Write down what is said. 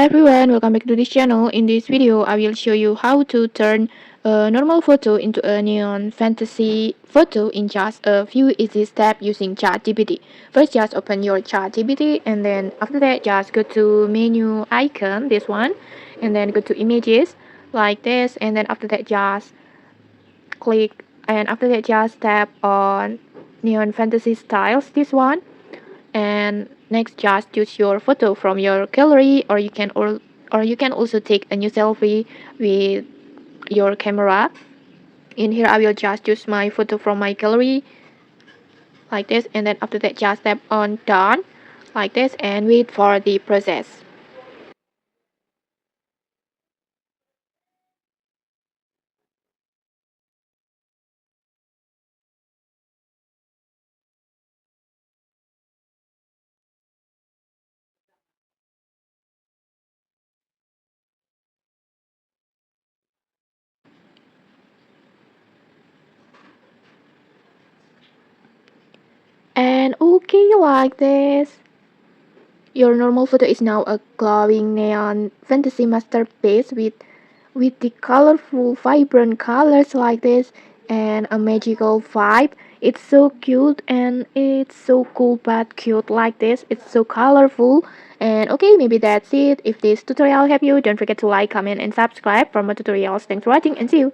everyone, welcome back to this channel. In this video, I will show you how to turn a normal photo into a neon fantasy photo in just a few easy steps using ChatGPT. First, just open your ChatGPT and then after that, just go to menu icon, this one, and then go to images like this, and then after that, just click and after that, just tap on neon fantasy styles, this one, and next just choose your photo from your gallery, or you can also take a new selfie with your camera. In here I will just choose my photo from my gallery like this, and then after that just tap on done like this and wait for the process. And okay, like this, your normal photo is now a glowing neon fantasy masterpiece with the colorful, vibrant colors like this and a magical vibe. It's so cute and it's so cool but cute like this. It's so colorful. And okay, maybe that's it. If this tutorial helped you, don't forget to like, comment, and subscribe for more tutorials. Thanks for watching and see you.